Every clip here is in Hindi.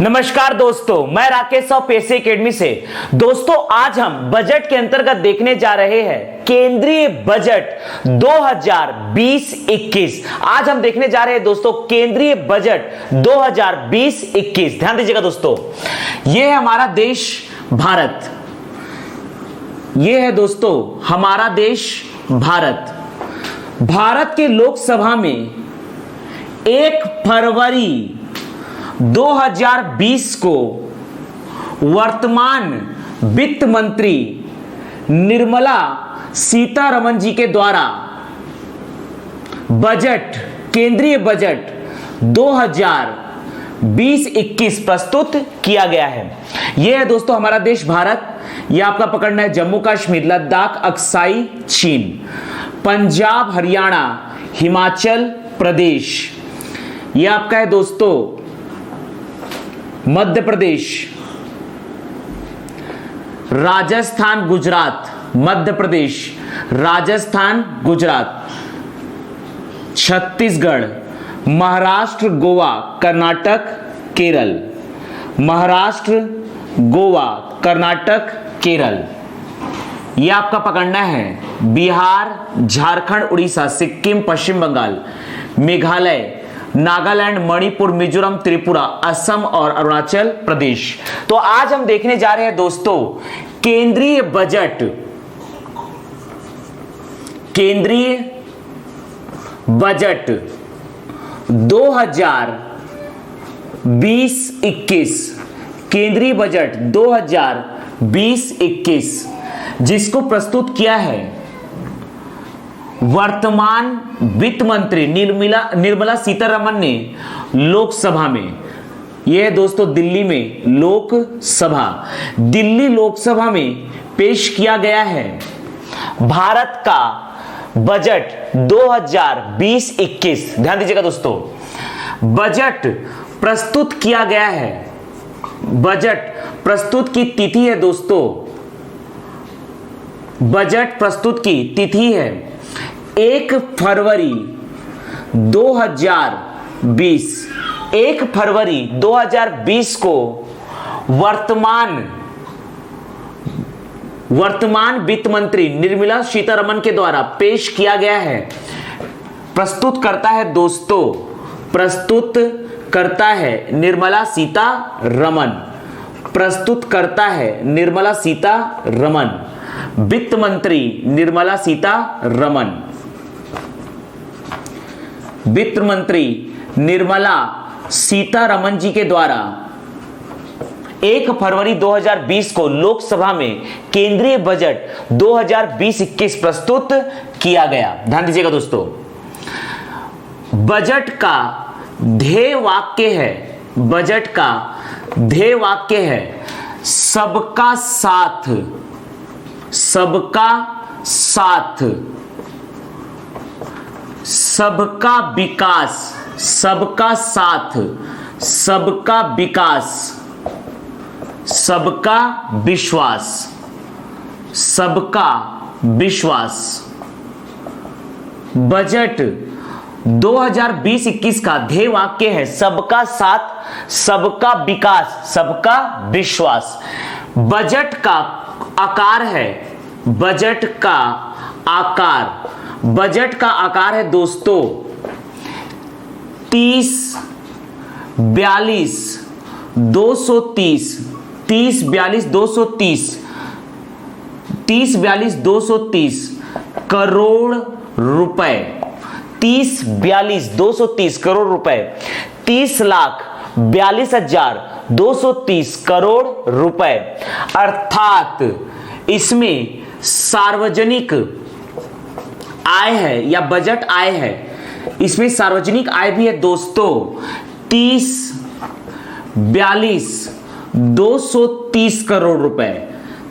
नमस्कार दोस्तों, मैं राकेश और पेशे एकेडमी से। दोस्तों, आज हम बजट के अंतर्गत देखने जा रहे हैं केंद्रीय बजट 2020-21। आज हम देखने जा रहे हैं दोस्तों केंद्रीय बजट 2020-21। ध्यान दीजिएगा दोस्तों, यह है हमारा देश भारत। यह है दोस्तों हमारा देश भारत। भारत के लोकसभा में 1 फरवरी 2020 को वर्तमान वित्त मंत्री निर्मला सीतारमण जी के द्वारा बजट केंद्रीय बजट 2020-21 प्रस्तुत किया गया है। यह है दोस्तों हमारा देश भारत। यह आपका पकड़ना है जम्मू कश्मीर, लद्दाख, अक्साई चीन, पंजाब, हरियाणा, हिमाचल प्रदेश। यह आपका है दोस्तों मध्य प्रदेश, राजस्थान, गुजरात, मध्य प्रदेश, राजस्थान, गुजरात, छत्तीसगढ़, महाराष्ट्र, गोवा, कर्नाटक, केरल, महाराष्ट्र, गोवा, कर्नाटक, केरल। यह आपका पकड़ना है बिहार, झारखंड, उड़ीसा, सिक्किम, पश्चिम बंगाल, मेघालय, नागालैंड, मणिपुर, मिजोरम, त्रिपुरा, असम और अरुणाचल प्रदेश। तो आज हम देखने जा रहे हैं दोस्तों केंद्रीय बजट 2020-21। केंद्रीय बजट 2020-21 जिसको प्रस्तुत किया है वर्तमान वित्त मंत्री निर्मला सीतारमण ने लोकसभा में। यह दोस्तों दिल्ली में लोकसभा, दिल्ली लोकसभा में पेश किया गया है भारत का बजट 2020-21। ध्यान दीजिएगा दोस्तों, बजट प्रस्तुत किया गया है। बजट प्रस्तुत की तिथि है दोस्तों, बजट प्रस्तुत की तिथि है 1 फरवरी 2020। 1 फरवरी 2020 को वर्तमान वित्त मंत्री निर्मला सीतारमण के द्वारा पेश किया गया है। प्रस्तुत करता है दोस्तों, प्रस्तुत करता है निर्मला सीतारमण, प्रस्तुत करता है निर्मला सीतारमण, वित्त मंत्री निर्मला सीतारमण, वित्त मंत्री निर्मला सीतारमण जी के द्वारा 1 फरवरी 2020 को लोकसभा में केंद्रीय बजट 2020-21 प्रस्तुत किया गया। ध्यान दीजिएगा दोस्तों, बजट का ध्येय वाक्य है, बजट का ध्येय वाक्य है सबका साथ, सबका साथ, सबका विकास, सबका साथ, सबका विकास, सबका विश्वास, सबका विश्वास। बजट 2020-21 का ध्येय वाक्य है सबका साथ, सबका विकास, सबका विश्वास। बजट का आकार है, बजट का आकार, बजट का आकार है दोस्तों 30-42-230, 30-42-230 करोड़ रुपए, 30-42-230 करोड़ रुपए, 30,42,230 करोड़ रुपए। अर्थात इसमें सार्वजनिक आय है या बजट आय है, इसमें सार्वजनिक आय भी है दोस्तों 30-42-230 करोड़ रुपए,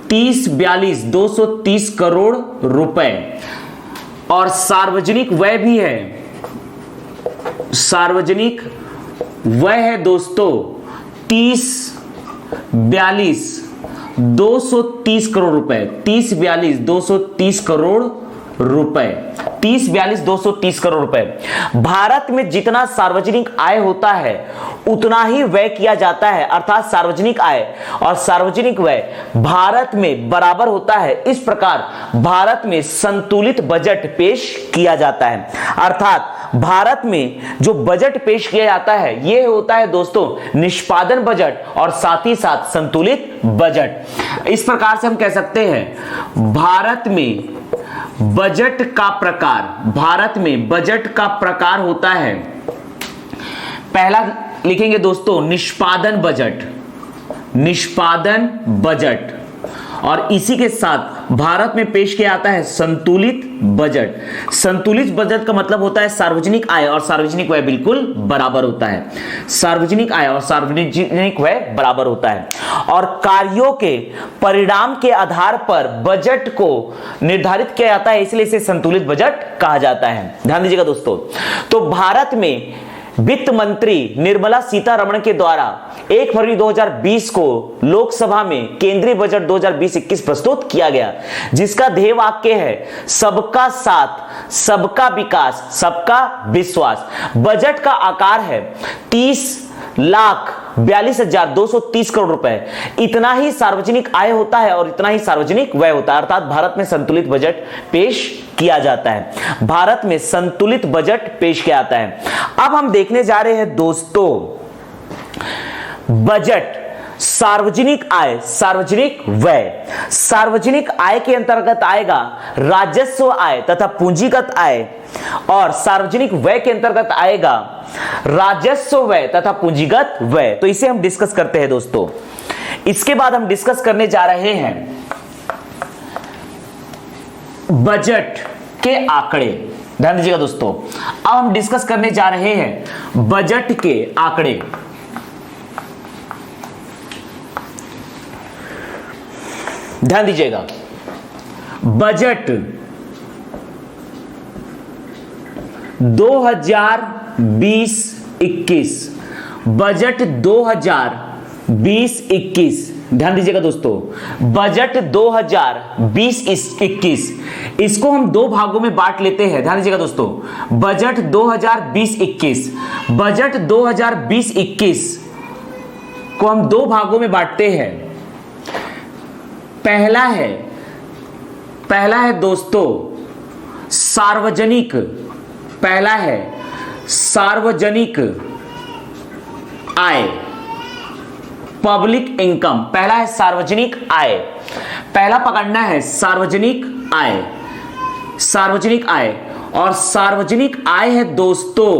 30-42-230 करोड़ रुपए। और सार्वजनिक व्यय भी है, सार्वजनिक व्यय है दोस्तों 30-42-230 करोड़ रुपए, 30-42-230 करोड़ रुपए, 30-4230 करोड़ रुपए। भारत में जितना सार्वजनिक आय होता है उतना ही व्यय किया जाता है, अर्थात सार्वजनिक आय और सार्वजनिक व्यय भारत में बराबर होता है। इस प्रकार भारत में संतुलित बजट पेश किया जाता है। अर्थात भारत में जो बजट पेश किया जाता है यह होता है दोस्तों निष्पादन बजट और साथ ही साथ संतुलित बजट। इस प्रकार से हम कह सकते हैं भारत में बजट का प्रकार, भारत में बजट का प्रकार होता है, पहला लिखेंगे दोस्तों निष्पादन बजट, निष्पादन बजट, और इसी के साथ भारत में पेश किया जाता है संतुलित बजट। संतुलित बजट का मतलब होता है सार्वजनिक आय और सार्वजनिक व्यय बिल्कुल बराबर होता है, सार्वजनिक आय और सार्वजनिक व्यय बराबर होता है, और कार्यों के परिणाम के आधार पर बजट को निर्धारित किया जाता है, इसलिए इसे संतुलित बजट कहा जाता है। ध्यान दीजिएगा दोस्तों। तो भारत में वित्त मंत्री निर्मला सीतारमण के द्वारा 1 फरवरी 2020 को लोकसभा में केंद्रीय बजट 2020-21 प्रस्तुत किया गया, जिसका ध्येय वाक्य है सबका साथ, सबका विकास, सबका विश्वास। बजट का आकार है 30,42,230 करोड़ रुपए। इतना ही सार्वजनिक आय होता है और इतना ही सार्वजनिक व्यय होता है, अर्थात भारत में संतुलित बजट पेश किया जाता है। भारत में संतुलित बजट पेश किया जाता है। अब हम देखने जा रहे हैं दोस्तों बजट, सार्वजनिक आय, सार्वजनिक व्यय। सार्वजनिक आय के अंतर्गत आएगा राजस्व आय तथा पूंजीगत आय, और सार्वजनिक व्यय के अंतर्गत आएगा राजस्व व्यय तथा पूंजीगत व्यय। तो इसे हम डिस्कस करते हैं दोस्तों। इसके बाद हम डिस्कस करने जा रहे हैं बजट के आंकड़े। ध्यान दीजिएगा दोस्तों, अब हम डिस्कस करने जा रहे हैं बजट के आंकड़े। ध्यान दीजिएगा, बजट 2020-21, बजट 2020-21, ध्यान दीजिएगा दोस्तों, बजट 2020-21, इसको हम दो भागों में बांट लेते हैं। ध्यान दीजिएगा दोस्तों, बजट 2020-21, बजट 2020-21 को हम दो भागों में बांटते हैं। पहला है दोस्तों सार्वजनिक, पहला है सार्वजनिक आय, पब्लिक इनकम। पहला है सार्वजनिक आय, पहला पकड़ना है सार्वजनिक आय, सार्वजनिक आय, और सार्वजनिक आय है दोस्तों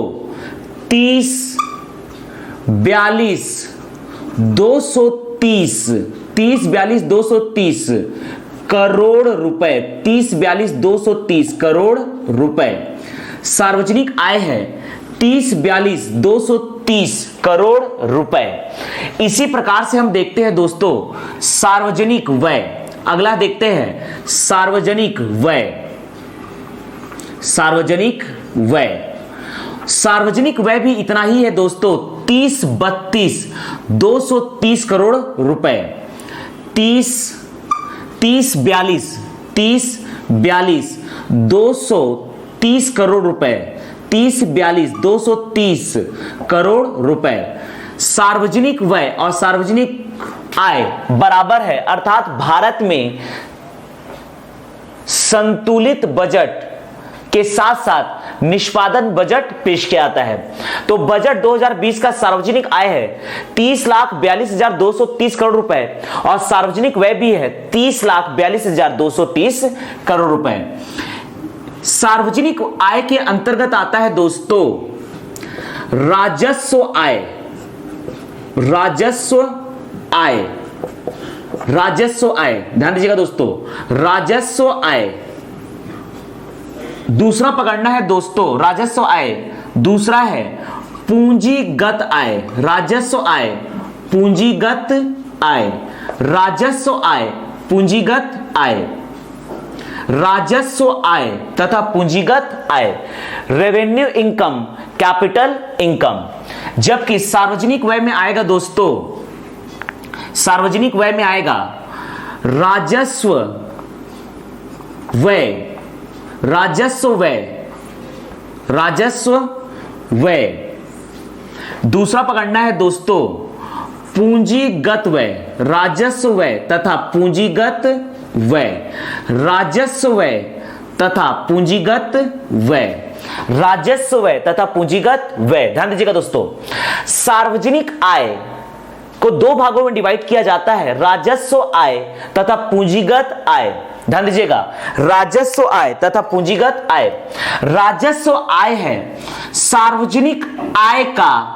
30,42,230 करोड़ रुपए, 30,42,230 करोड़ रुपए। सार्वजनिक आय है 30,42,230 करोड़ रुपए। इसी प्रकार से हम देखते हैं दोस्तों सार्वजनिक व्यय। अगला देखते हैं सार्वजनिक व्यय, सार्वजनिक व्यय। सार्वजनिक व्यय भी इतना ही है दोस्तों 30,32,230 करोड़ रुपए। 30,42,230 करोड़ रुपए, 30,42,230 करोड़ रुपए। सार्वजनिक व्यय और सार्वजनिक आय बराबर है, अर्थात भारत में संतुलित बजट के साथ साथ निष्पादन बजट पेश किया जाता है। तो बजट 2020 का सार्वजनिक आय है 30,42,230 करोड़ रुपए और सार्वजनिक व्यय भी है 30,42,230 करोड़ रुपए। सार्वजनिक आय के अंतर्गत आता है दोस्तों राजस्व आय, राजस्व आय, राजस्व आय। ध्यान दीजिएगा दोस्तों, राजस्व आय। दूसरा पकड़ना है दोस्तों राजस्व आय, दूसरा है पूंजीगत आय, राजस्व आय, पूंजीगत आय, राजस्व आय, पूंजीगत आय, राजस्व आय तथा पूंजीगत आय, रेवेन्यू इनकम, कैपिटल इनकम। जबकि सार्वजनिक व्यय में आएगा दोस्तों, सार्वजनिक व्यय में आएगा राजस्व व्यय, राजस्व व्यय, राजस्व व्यय। दूसरा पकड़ना है दोस्तों पूंजीगत व्यय, राजस्व व्यय तथा पूंजीगत व्यय, राजस्व व्यय तथा पूंजीगत व्यय, राजस्व व्यय तथा पूंजीगत व्यय। ध्यान दीजिएगा दोस्तों, सार्वजनिक आय को दो भागों में डिवाइड किया जाता है, राजस्व आय तथा पूंजीगत आय। ध्यान दीजिएगा, राजस्व आय तथा पूंजीगत आय। राजस्व आय है सार्वजनिक आय का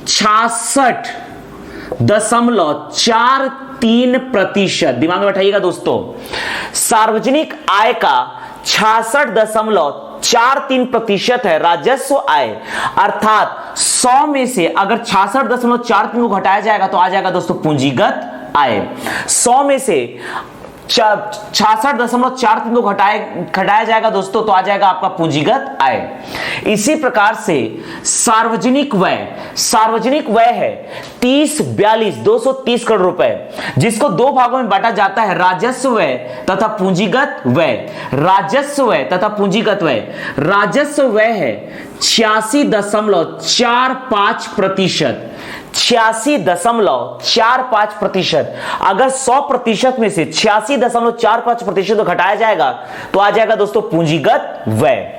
66.43%। दिमाग में बैठाइएगा दोस्तों, सार्वजनिक आय का 66.43% है राजस्व आय। अर्थात 100 में से अगर 66.43 को घटाया जाएगा तो आ जाएगा दोस्तों पूंजीगत आय। 100 में से 66.43 को घटाया जाएगा दोस्तों तो आ जाएगा आपका पूंजीगत आय। इसी प्रकार से सार्वजनिक व्यय है 230 करोड़ रुपए, जिसको दो भागों में बांटा जाता है, राजस्व व्यय तथा पूंजीगत व्यय, राजस्व व्यय तथा पूंजीगत व्यय। राजस्व व्यय है 86.45%, 86.45%। अगर 100% में से 86.45% को घटाया जाएगा तो आ जाएगा दोस्तों पूंजीगत व्यय।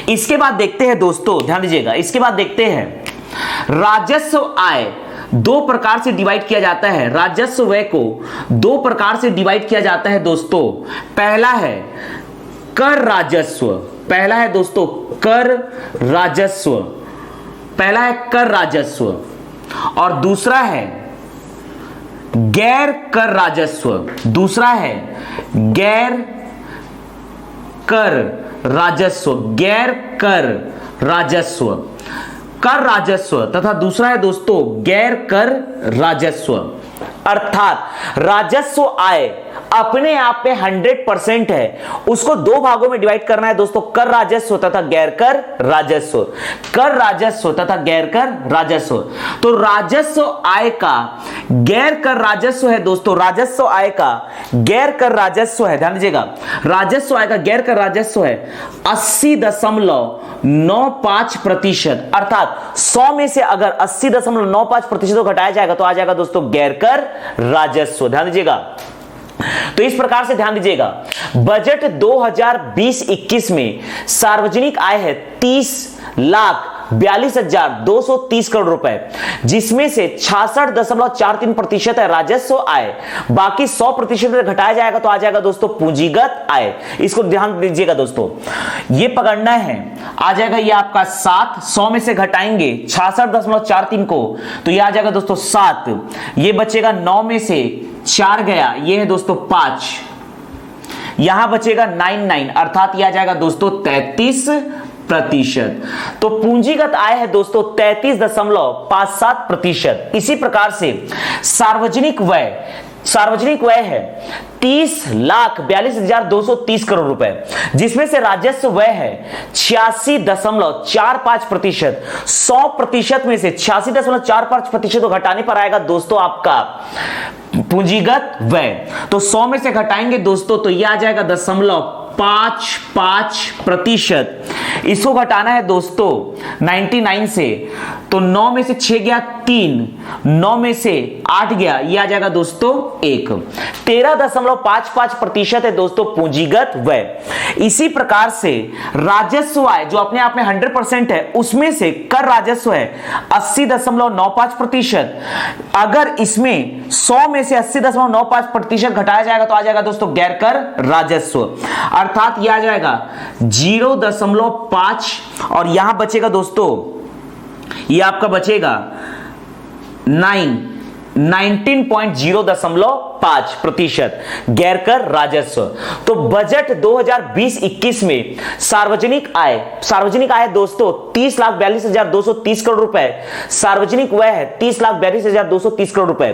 इसके बाद देखते हैं दोस्तों, ध्यान दीजिएगा, इसके बाद देखते हैं राजस्व आय दो प्रकार से डिवाइड किया जाता है। राजस्व व्यय को दो प्रकार से डिवाइड किया जाता है दोस्तों। पहला है कर राजस्व, पहला है दोस्तों कर राजस्व, पहला है कर राजस्व और दूसरा है गैर कर राजस्व, दूसरा है गैर कर राजस्व, गैर कर राजस्व, कर राजस्व तथा दूसरा है दोस्तों गैर कर राजस्व। अर्थात राजस्व आय अपने आप में 100% है, उसको दो भागों में डिवाइड करना है दोस्तों, कर राजस्व तथा गैर कर राजस्व, कर राजस्व तथा गैर कर राजस्व। तो राजस्व आय का गैर कर राजस्व है दोस्तों, राजस्व आय का गैर कर राजस्व है, ध्यान दीजिएगा, राजस्व आय का गैर कर राजस्व है 80.95%। अर्थात 100 में से अगर 80.95% को घटाया जाएगा तो आ जाएगा दोस्तों गैर कर राजस्व। ध्यान दीजिएगा, तो इस प्रकार से ध्यान दीजिएगा, बजट 2020-21 में सार्वजनिक आय है 30,42,230 करोड़ रुपए, जिसमें से 66.43% है राजस्व आय, बाकी 100% घटाया जाएगा तो आ जाएगा दोस्तों पूंजीगत आय। इसको ध्यान दीजिएगा दोस्तों, ये पकड़ना है, आ जाएगा ये आपका 7, 100 में से घटाएंगे 66.43 को तो ये आ जाएगा दोस्तों 7, ये बचेगा 9 में से 4 गया, ये है दोस्तों 5, यहां बचेगा 9 अर्थात ये आ जाएगा दोस्तों 33%। तो पूंजीगत आय है दोस्तों 33.57%। इसी प्रकार से सार्वजनिक व्यय है 30,42,230 करोड़ रुपए, जिसमें से राजस्व व्यय है 86.45%। 100% में से 86.45% को घटाने पर आएगा दोस्तों आपका पूंजीगत व्यय। तो 100 में से घटाएंगे दोस्तों तो यह आ जाएगा 0.55%। इसको घटाना है दोस्तों 99 से, तो 9 में से 6 गया 3, 9 में से 8 गया, ये आ जाएगा दोस्तों 1, 13.55% है दोस्तों पूंजीगत व्यय। इसी प्रकार से राजस्व आय जो अपने आप में 100% है, उसमें से कर राजस्व है 80.95%। अगर इसमें 100 में से 80.95% घटाया जाएगा तो आ जाएगा दोस्तों गैर कर राजस्व, अर्थात यह आ जाएगा 0.5 और यहां बचेगा दोस्तों, ये आपका बचेगा 19.05% गैर कर राजस्व। तो बजट 2020-21 में सार्वजनिक आय दोस्तों 30,42,230 करोड़ रुपए, सार्वजनिक व्यय है 30,42,230 करोड़ रुपए,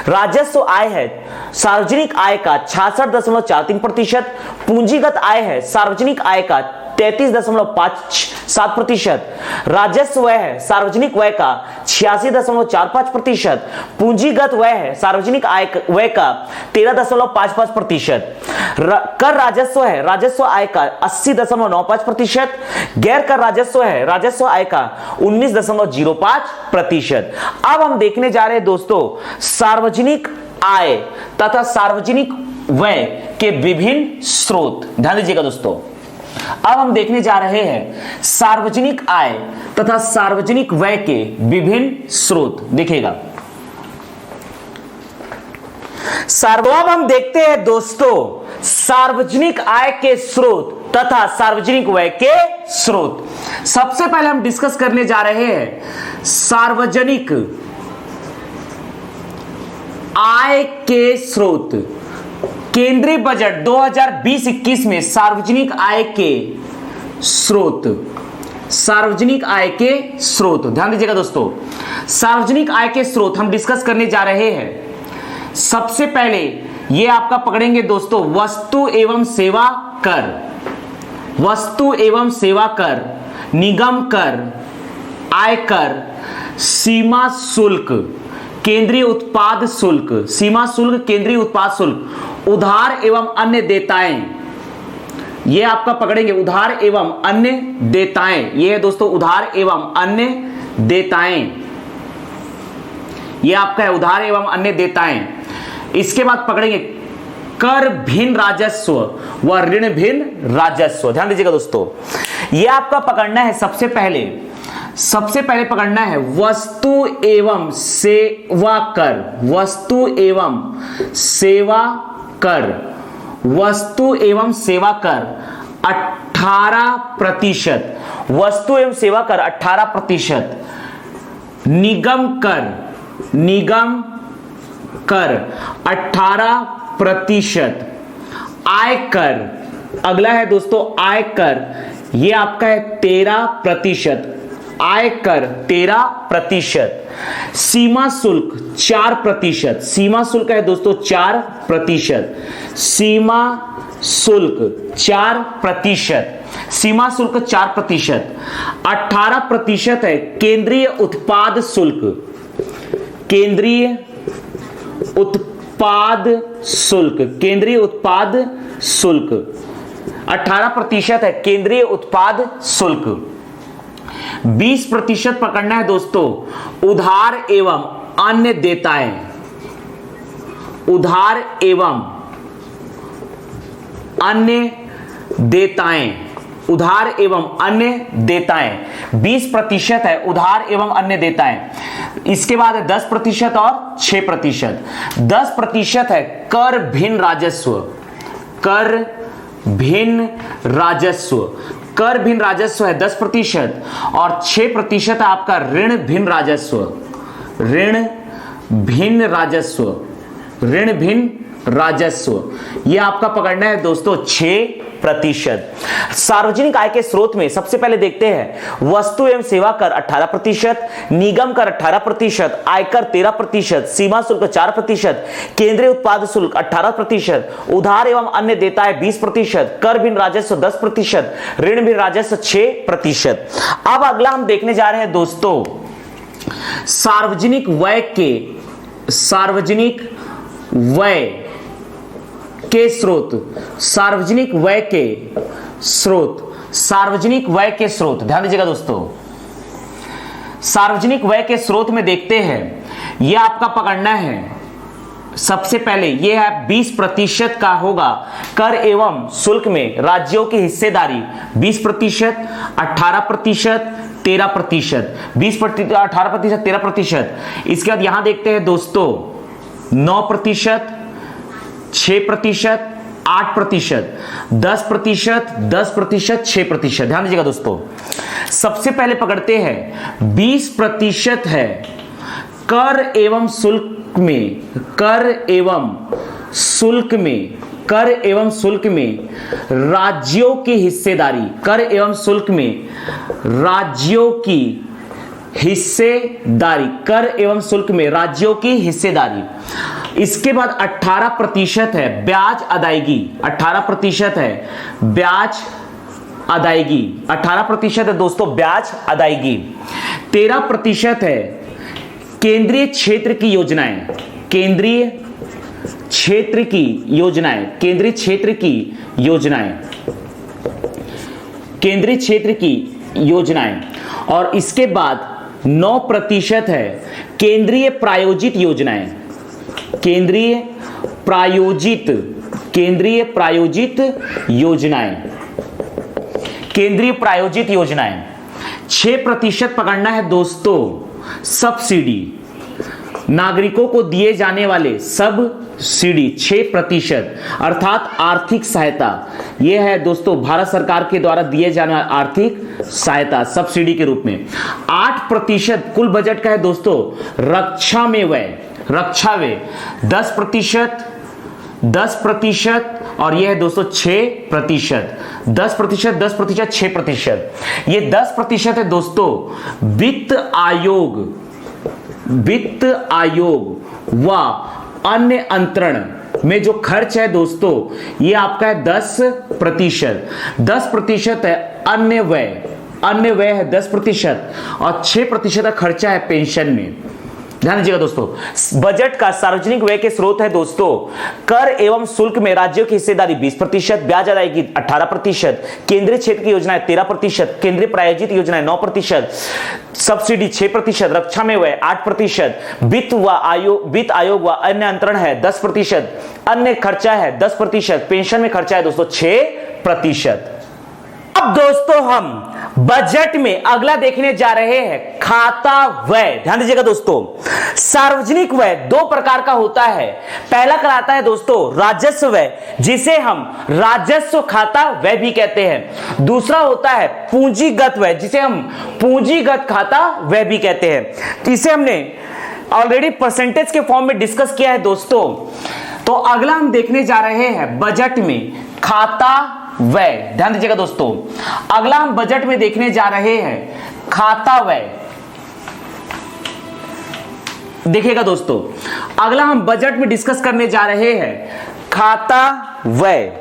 राजस्व आय है सार्वजनिक आय का 66.43%, पूंजीगत आय है सार्वजनिक आय का 33.57%। राजस्व व्यय है सार्वजनिक व्यय का 86.45%। पूंजीगत व्यय है सार्वजनिक आय व्यय का 13.55%। कर राजस्व है राजस्व आय का 80.95%। गैर कर राजस्व है राजस्व आय का 19.05%। अब हम देखने जा रहे हैं दोस्तों सार्वजनिक आय तथा सार्वजनिक व्यय के विभिन्न स्रोत। ध्यान दीजिएगा दोस्तों, अब हम देखने जा रहे हैं सार्वजनिक आय तथा सार्वजनिक व्यय के विभिन्न स्रोत। देखिएगा अब हम देखते हैं दोस्तों सार्वजनिक आय के स्रोत तथा सार्वजनिक व्यय के स्रोत। सबसे पहले हम डिस्कस करने जा रहे हैं सार्वजनिक आय के स्रोत। केंद्रीय बजट 2020-21 में सार्वजनिक आय के स्रोत, सार्वजनिक आय के स्रोत। ध्यान दीजिएगा दोस्तों, सार्वजनिक आय के स्रोत हम डिस्कस करने जा रहे हैं। सबसे पहले ये आपका पकड़ेंगे दोस्तों वस्तु एवं सेवा कर, वस्तु एवं सेवा कर, निगम कर, आयकर, सीमा शुल्क, केंद्रीय उत्पाद शुल्क, सीमा शुल्क, केंद्रीय उत्पाद शुल्क, उधार एवं अन्य देयताएं। ये आपका पकड़ेंगे उधार एवं अन्य देयताएं। ये है दोस्तों उधार एवं अन्य देयताएं, ये आपका है उधार एवं अन्य देयताएं। इसके बाद पकड़ेंगे कर भिन्न राजस्व व ऋण भिन्न राजस्व। ध्यान दीजिएगा दोस्तों, ये आपका पकड़ना है सबसे पहले पकड़ना है वस्तु एवं सेवा कर, वस्तु एवं सेवा कर, वस्तु एवं सेवा कर 18%, वस्तु एवं सेवा कर 18%, निगम कर, निगम कर 18%, आयकर, अगला है दोस्तों आयकर, ये आपका है 13%, आयकर 13%, सीमा शुल्क 4%, सीमा शुल्क है दोस्तों 4%, सीमा शुल्क 4%, सीमा शुल्क 4%, 18% है केंद्रीय उत्पाद शुल्क, केंद्रीय उत्पाद शुल्क, केंद्रीय उत्पाद शुल्क 18% है केंद्रीय उत्पाद शुल्क। 20% पकड़ना है दोस्तों उधार एवं अन्य देयताएं, उधार एवं अन्य देयताएं, उधार एवं अन्य देयताएं 20% है उधार एवं अन्य देयताएं। इसके बाद है 10% और 6%। 10% है कर भिन्न राजस्व, कर भिन्न राजस्व, कर भिन्न राजस्व है 10% और 6% है आपका ऋण भिन्न राजस्व, ऋण भिन्न राजस्व, ऋण भिन्न राजस्व। यह आपका पकड़ना है दोस्तों 6%। सार्वजनिक आय के स्रोत में सबसे पहले देखते हैं वस्तु एवं सेवा कर 18%, निगम कर 18%, आयकर 13%, सीमा शुल्क 4%, केंद्रीय उत्पाद शुल्क 18%, उधार एवं अन्य देयताएं 20%, कर भिन्न राजस्व 10%, ऋण भिन्न राजस्व 6%। अब अगला हम देखने जा रहे हैं दोस्तों सार्वजनिक व्यय के, सार्वजनिक व्यय के स्रोत, सार्वजनिक व्यय के स्रोत, सार्वजनिक व्यय के स्रोत। ध्यान दीजिएगा दोस्तों, सार्वजनिक व्यय के स्रोत में देखते हैं यह आपका पकड़ना है सबसे पहले यह है 20% का होगा कर एवं शुल्क में राज्यों की हिस्सेदारी 20%, 18%, 13%, 20%, 18%, 13%। इसके बाद यहां देखते हैं दोस्तों 9%, 6%, 8%, 10%, 10%, 6%। ध्यान दीजिएगा दोस्तों, सबसे पहले पकड़ते हैं 20% है कर एवं शुल्क में, कर एवं शुल्क में, कर एवं शुल्क में राज्यों की हिस्सेदारी, कर एवं शुल्क में राज्यों की हिस्सेदारी, कर एवं शुल्क में राज्यों की हिस्सेदारी। इसके बाद 18% है ब्याज अदायगी, 18% है ब्याज अदायगी, 18% है दोस्तों ब्याज अदायगी, 13% है केंद्रीय क्षेत्र की योजनाएं, केंद्रीय क्षेत्र की योजनाएं, केंद्रीय क्षेत्र की योजनाएं, केंद्रीय क्षेत्र की योजनाएं, और इसके बाद 9% है केंद्रीय प्रायोजित योजनाएं, केंद्रीय प्रायोजित, केंद्रीय प्रायोजित योजनाएं, केंद्रीय प्रायोजित योजनाएं। 6% पकड़ना है दोस्तों सब्सिडी, नागरिकों को दिए जाने वाले सब्सिडी 6%, अर्थात आर्थिक सहायता। यह है दोस्तों भारत सरकार के द्वारा दिए जाने वाला आर्थिक सहायता सब्सिडी के रूप में। 8% कुल बजट का है दोस्तों रक्षा में व्यय, रक्षा व्यय 10%, 10%, और यह है दोस्तों 6%, 10%, 10%, 6%। ये 10% है दोस्तों वित्त आयोग, वित्त आयोग व अन्य अंतरण में जो खर्च है दोस्तों ये आपका है 10%, 10% है अन्य व्यय, अन्य व्यय है 10%, और 6% का खर्चा है पेंशन में। ध्यान दीजिएगा दोस्तों, बजट का सार्वजनिक व्यय के स्रोत है दोस्तों कर एवं शुल्क में राज्यों की हिस्सेदारी 20%, ब्याज अदायगी 18%, केंद्रीय क्षेत्र की योजनाएं 13%, केंद्रीय प्रायोजित योजनाएं 9%, सब्सिडी 6%, रक्षा में व्यय 8%, वित्त आयोग व अन्य अंतरण है 10%, अन्य खर्चा है 10%, पेंशन में खर्चा है दोस्तों 6%। अब दोस्तों हम बजट में अगला देखने जा रहे हैं खाता व्यय। ध्यान दीजिएगा दोस्तों, सार्वजनिक व्यय दो प्रकार का होता है। पहला कहलाता है दोस्तों राजस्व व्यय, जिसे हम राजस्व खाता व्यय भी कहते हैं। दूसरा होता है पूंजीगत व्यय, जिसे हम पूंजीगत खाता व्यय भी कहते हैं। इसे हमने ऑलरेडी परसेंटेज के फॉर्म में डिस्कस किया है दोस्तों। तो अगला हम देखने जा रहे हैं बजट में खाता व्यय। ध्यान दीजिएगा दोस्तों, अगला हम बजट में देखने जा रहे हैं खाता व्यय। देखिएगा दोस्तों, अगला हम बजट में डिस्कस करने जा रहे हैं खाता व्यय।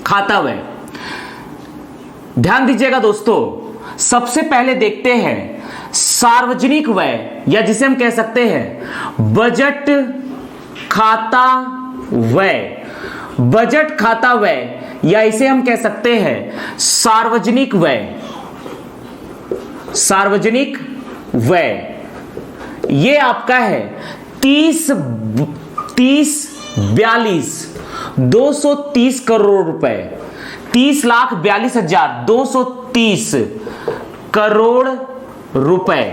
खाता व्यय, ध्यान दीजिएगा दोस्तों, सबसे पहले देखते हैं सार्वजनिक व्यय, या जिसे हम कह सकते हैं बजट खाता व्यय। बजट खाता व्यय, या इसे हम कह सकते हैं सार्वजनिक व्यय। सार्वजनिक व्यय ये आपका है 230 करोड़ रुपए, 30,42,230 करोड़ रुपए।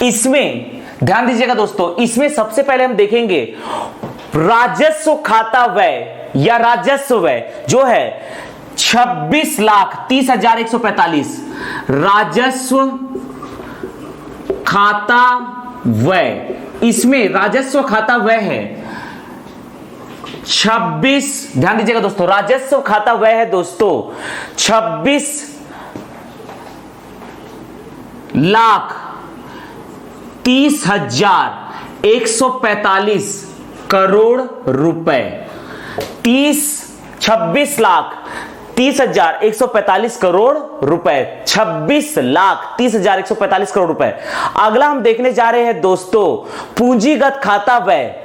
इसमें ध्यान दीजिएगा दोस्तों, इसमें सबसे पहले हम देखेंगे राजस्व खाता व्यय या राजस्व व्यय जो है 26,30,145। राजस्व खाता व्यय, इसमें राजस्व खाता व्यय है 26, ध्यान दीजिएगा दोस्तों, राजस्व खाता व्यय है दोस्तों 26,30,145 करोड़ रुपए। 26,30,145 करोड़ रुपए, 26,30,145 करोड़ रुपए। अगला हम देखने जा रहे हैं दोस्तों पूंजीगत खाता व्यय।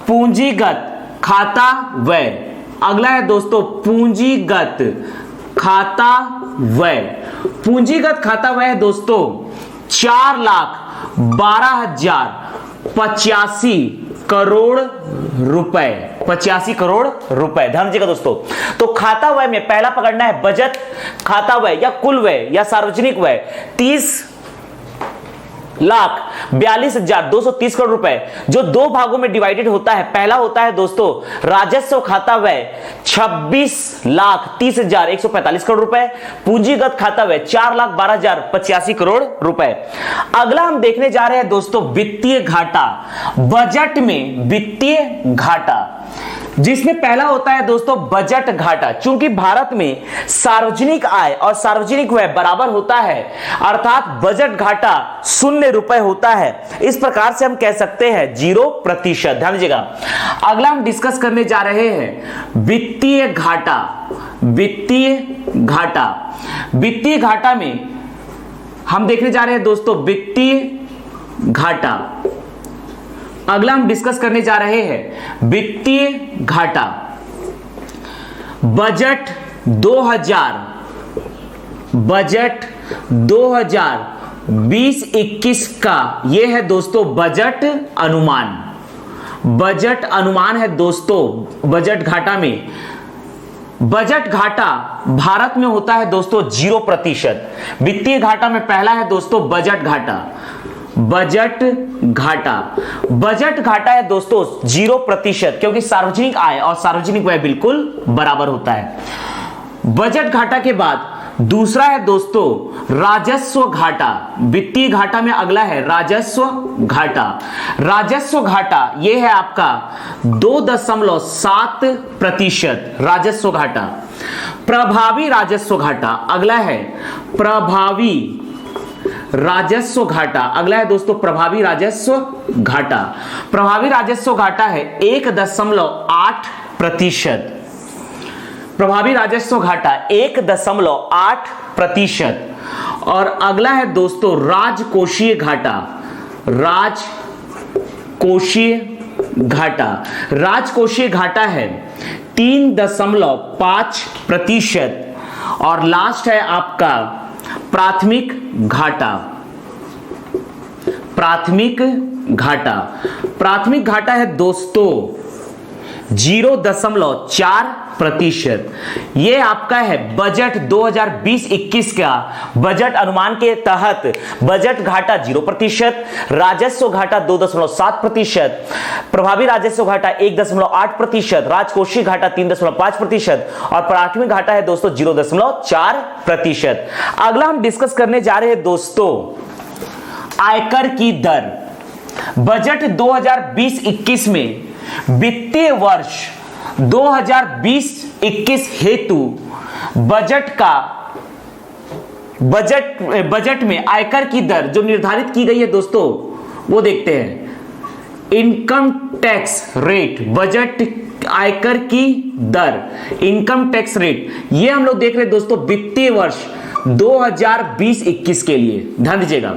पूंजीगत खाता व्यय, अगला है दोस्तों पूंजीगत खाता व्यय। पूंजीगत खाता व्यय है दोस्तों 4,12,085 करोड़ रुपए, 85 करोड़ रुपए। ध्यान दीजिएगा दोस्तों, तो खाता व्यय में पहला पकड़ना है बजट खाता व्यय या कुल व्यय या सार्वजनिक व्यय 30,42,230 करोड़ रुपए, जो दो भागों में डिवाइडेड होता है। पहला होता है दोस्तों राजस्व खाता व्यय 26,30,145 करोड़ रुपए, पूंजीगत खाता व्यय 4,12,085 करोड़ रुपए। अगला हम देखने जा रहे हैं दोस्तों वित्तीय घाटा। बजट में वित्तीय घाटा, जिसमें पहला होता है दोस्तों बजट घाटा। चूंकि भारत में सार्वजनिक आय और सार्वजनिक व्यय बराबर होता है, अर्थात बजट घाटा 0 रुपए होता है, इस प्रकार से हम कह सकते हैं 0%। ध्यान दीजिएगा। अगला हम डिस्कस करने जा रहे हैं वित्तीय घाटा। वित्तीय घाटा, वित्तीय घाटा में हम देखने जा रहे हैं दोस्तों वित्तीय घाटा। अगला हम डिस्कस करने जा रहे हैं वित्तीय घाटा। बजट 2020-21 का यह है दोस्तों बजट अनुमान। बजट अनुमान है दोस्तों बजट घाटा में। बजट घाटा भारत में होता है दोस्तों 0%। वित्तीय घाटा में पहला है दोस्तों बजट घाटा। बजट घाटा, बजट घाटा है दोस्तों 0%, क्योंकि सार्वजनिक आय और सार्वजनिक व्यय बिल्कुल बराबर होता है। बजट घाटा के बाद दूसरा है दोस्तों राजस्व घाटा। वित्तीय घाटा में अगला है राजस्व घाटा। राजस्व घाटा यह है आपका 2.7% राजस्व घाटा। प्रभावी राजस्व घाटा अगला है प्रभावी राजस्व घाटा। अगला है दोस्तों प्रभावी राजस्व घाटा। प्रभावी राजस्व घाटा है 1.8%। प्रभावी राजस्व घाटा 1.8%। और अगला है दोस्तों राजकोषीय घाटा। राजकोषीय घाटा, राजकोषीय घाटा है 3.5%। और लास्ट है आपका प्राथमिक घाटा। प्राथमिक घाटा, प्राथमिक घाटा है दोस्तों 0.4%। यह आपका है बजट 2020-21 का बजट अनुमान के तहत बजट घाटा 0%, राजस्व घाटा 2.7%, प्रभावी राजस्व घाटा 1.8%, राजकोषीय घाटा 3.5% और प्राथमिक घाटा है दोस्तों 0.4%। अगला हम डिस्कस करने जा रहे हैं दोस्तों आयकर की दर। बजट 2020-21 में वित्तीय वर्ष 2020-21 हेतु बजट में आयकर की दर जो निर्धारित की गई है दोस्तों वो देखते हैं। इनकम टैक्स रेट, बजट आयकर की दर, इनकम टैक्स रेट, ये हम लोग देख रहे हैं दोस्तों वित्तीय वर्ष 2020-21 के लिए। ध्यान दीजिएगा,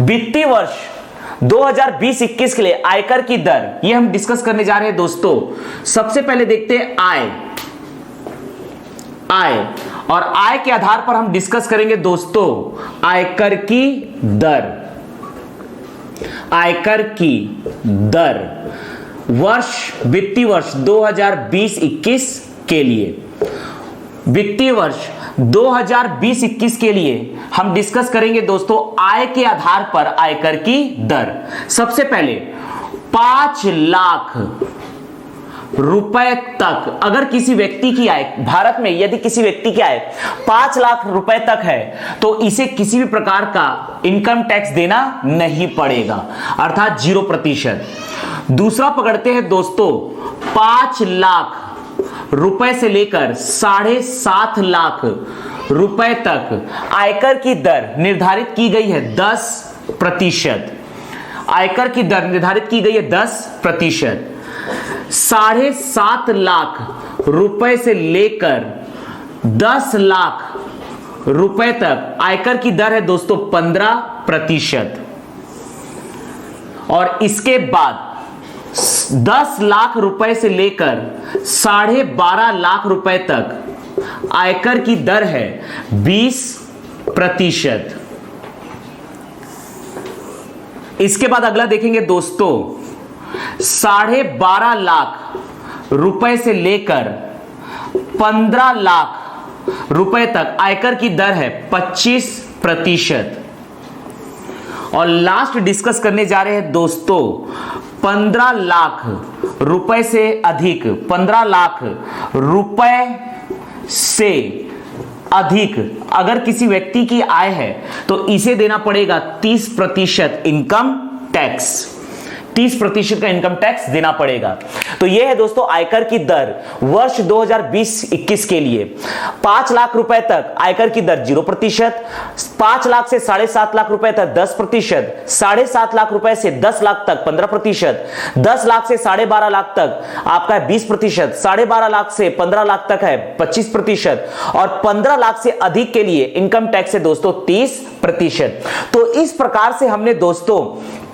वित्तीय वर्ष 2020-21 के लिए आयकर की दर ये हम डिस्कस करने जा रहे हैं दोस्तों। सबसे पहले देखते हैं आय, और आय के आधार पर हम डिस्कस करेंगे दोस्तों आयकर की दर। आयकर की दर वित्तीय वर्ष 2020-21 के लिए, वित्तीय वर्ष 2020-21 के लिए हम डिस्कस करेंगे दोस्तों आय के आधार पर आयकर की दर। सबसे पहले 5 लाख रुपए तक अगर किसी व्यक्ति की आय, भारत में यदि किसी व्यक्ति की आय 5 लाख रुपए तक है तो इसे किसी भी प्रकार का इनकम टैक्स देना नहीं पड़ेगा, अर्थात 0%। दूसरा पकड़ते हैं दोस्तों 5 लाख रुपए से लेकर 7.5 लाख रुपए तक आयकर की दर निर्धारित की गई है 10%। आयकर की दर निर्धारित की गई है 10%। 7.5 लाख रुपए से लेकर 10 लाख रुपए तक आयकर की दर है दोस्तों 15%। और इसके बाद 10 लाख रुपए से लेकर 12.5 लाख रुपए तक आयकर की दर है 20%। इसके बाद अगला देखेंगे दोस्तों 12.5 लाख रुपए से लेकर 15 लाख रुपए तक आयकर की दर है 25%। और लास्ट डिस्कस करने जा रहे हैं दोस्तों 15 लाख रुपए से अधिक, 15 लाख रुपए से अधिक अगर किसी व्यक्ति की आय है तो इसे देना पड़ेगा 30% इनकम टैक्स। 30% का इनकम टैक्स देना पड़ेगा। तो यह है दोस्तों आयकर की दर वर्ष 2020-21 के लिए। 5 लाख रुपए तक आयकर की दर 0%, 5 लाख से 7.5 लाख रुपए तक 10%, 7.5 लाख रुपए से 10 लाख तक 15%, 10 लाख से 12.5 लाख तक आपका है 20%, 12.5 लाख से 15 लाख तक है 25%, और 15 लाख से अधिक के लिए इनकम टैक्स है दोस्तों 30%। तो इस प्रकार से हमने दोस्तों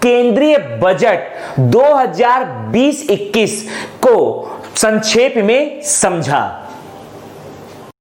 केंद्रीय बजट 2020-21 को संक्षेप में समझा।